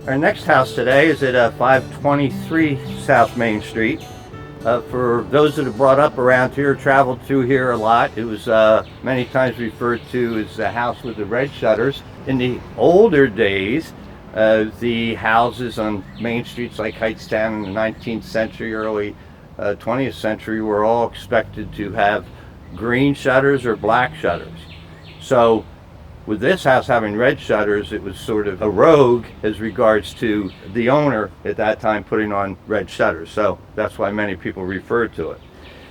Our next house today is at 523 South Main Street. For those that have brought up around here, traveled through here a lot, it was many times referred to as the house with the red shutters. In the older days, the houses on main streets like Hightstown in the 19th century, early 20th century were all expected to have green shutters or black shutters. So with this house having red shutters, it was sort of a rogue as regards to the owner at that time putting on red shutters. So that's why many people refer to it.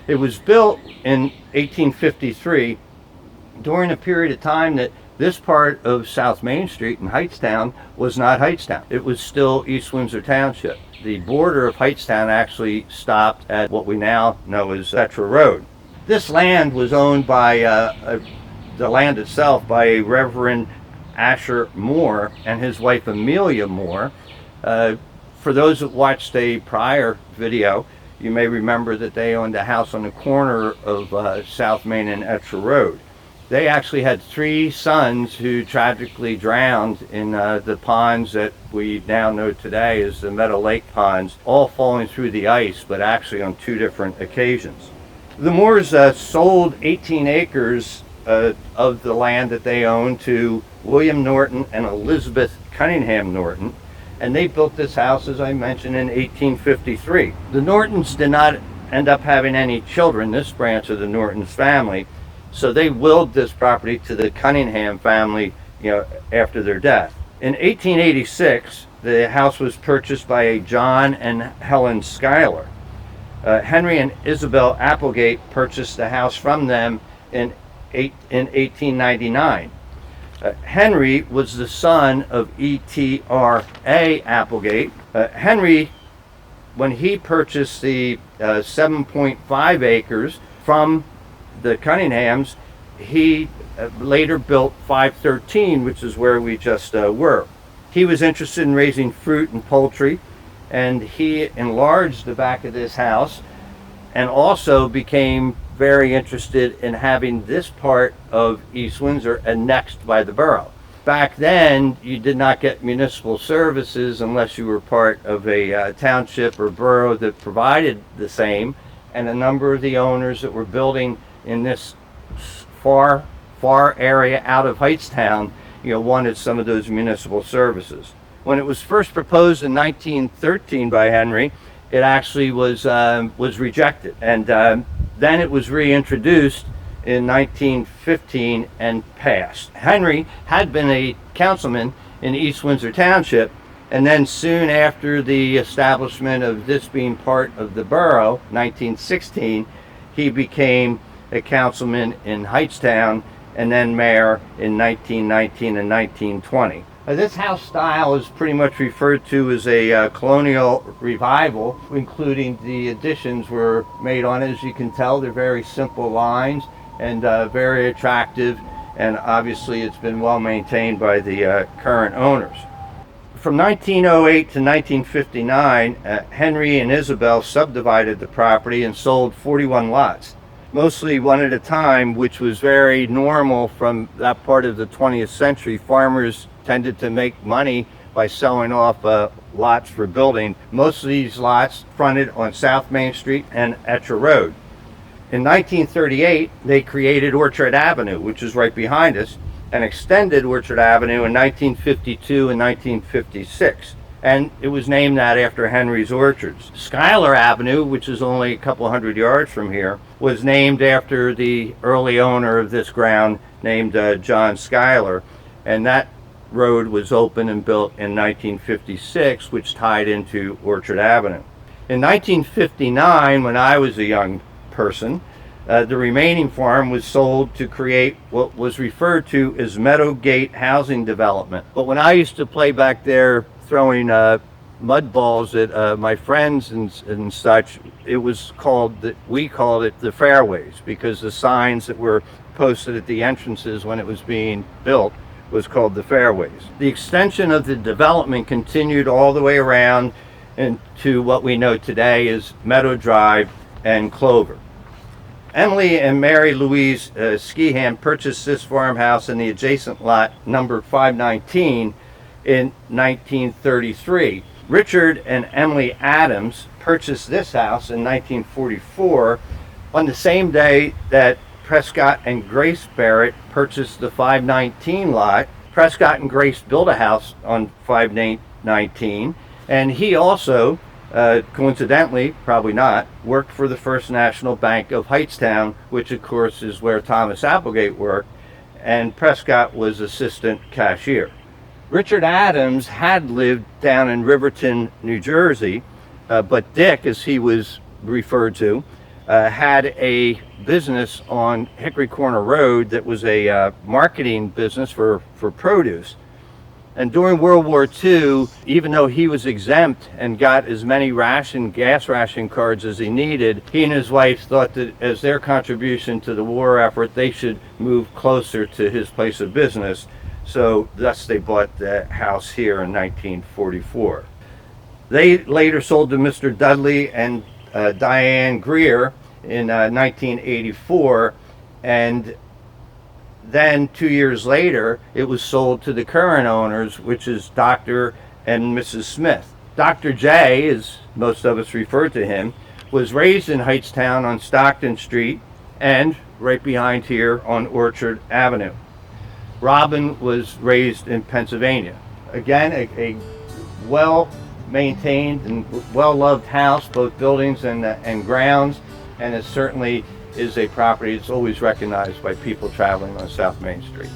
It was built in 1853 during a period of time that this part of South Main Street in Hightstown was not Hightstown. It was still East Windsor Township. The border of Hightstown actually stopped at what we now know as Petra Road. This land was owned by the land itself by a Reverend Asher Moore and his wife Amelia Moore. For those that watched a prior video, you may remember that they owned a house on the corner of South Main and Etcher Road. They actually had 3 sons who tragically drowned in the ponds that we now know today as the Meadow Lake ponds, all falling through the ice, but actually on 2 different occasions. The Moores sold 18 acres of the land that they owned to William Norton and Elizabeth Cunningham Norton, and they built this house, as I mentioned, in 1853. The Nortons did not end up having any children, this branch of the Nortons family, so they willed this property to the Cunningham family, after their death. In 1886, the house was purchased by a John and Helen Schuyler. Henry and Isabel Applegate purchased the house from them in 1899. Henry was the son of E.T.R.A. Applegate. Henry, when he purchased the 7.5 acres from the Cunninghams, he later built 513, which is where we just were. He was interested in raising fruit and poultry, and he enlarged the back of this house and also became very interested in having this part of East Windsor annexed by the borough. Back then, you did not get municipal services unless you were part of a township or borough that provided the same, and a number of the owners that were building in this far area out of Hightstown, wanted some of those municipal services. When it was first proposed in 1913 by Henry, it actually was rejected, and then it was reintroduced in 1915 and passed. Henry had been a councilman in East Windsor Township, and then soon after the establishment of this being part of the borough, 1916, he became a councilman in Hightstown and then mayor in 1919 and 1920. This house style is pretty much referred to as a colonial revival, including the additions were made on it. As you can tell, they're very simple lines and very attractive, and obviously it's been well maintained by the current owners. From 1908 to 1959, Henry and Isabel subdivided the property and sold 41 lots, mostly one at a time, which was very normal from that part of the 20th century. Farmers tended to make money by selling off lots for building. Most of these lots fronted on South Main Street and Etcher Road. In 1938, they created Orchard Avenue, which is right behind us, and extended Orchard Avenue in 1952 and 1956. And it was named that after Henry's orchards. Schuyler Avenue, which is only a couple hundred yards from here, was named after the early owner of this ground named John Schuyler, and that road was opened and built in 1956, which tied into Orchard Avenue. In 1959, when I was a young person, the remaining farm was sold to create what was referred to as Meadowgate Housing Development. But when I used to play back there throwing mud balls at my friends and such, it was we called it the fairways, because the signs that were posted at the entrances when it was being built was called the fairways. The extension of the development continued all the way around into what we know today as Meadow Drive and Clover. Emily and Mary Louise Skehan purchased this farmhouse in the adjacent lot number 519 in 1933. Richard and Emily Adams purchased this house in 1944 on the same day that Prescott and Grace Barrett purchased the 519 lot. Prescott and Grace built a house on 519, and he also, coincidentally, probably not, worked for the First National Bank of Hightstown, which of course is where Thomas Applegate worked, and Prescott was assistant cashier. Richard Adams had lived down in Riverton, New Jersey, but Dick, as he was referred to, had a business on Hickory Corner Road that was a marketing business for produce. And during World War II, even though he was exempt and got as many gas ration cards as he needed, he and his wife thought that as their contribution to the war effort, they should move closer to his place of business. So thus they bought the house here in 1944. They later sold to Mr. Dudley and Diane Greer in 1984, and then 2 years later it was sold to the current owners, which is Dr. and Mrs. Smith. Dr. J, as most of us refer to him, was raised in Hightstown on Stockton Street and right behind here on Orchard Avenue. Robin was raised in Pennsylvania. Again, a well-maintained and well-loved house, both buildings and grounds, and it certainly is a property that's always recognized by people traveling on South Main Street.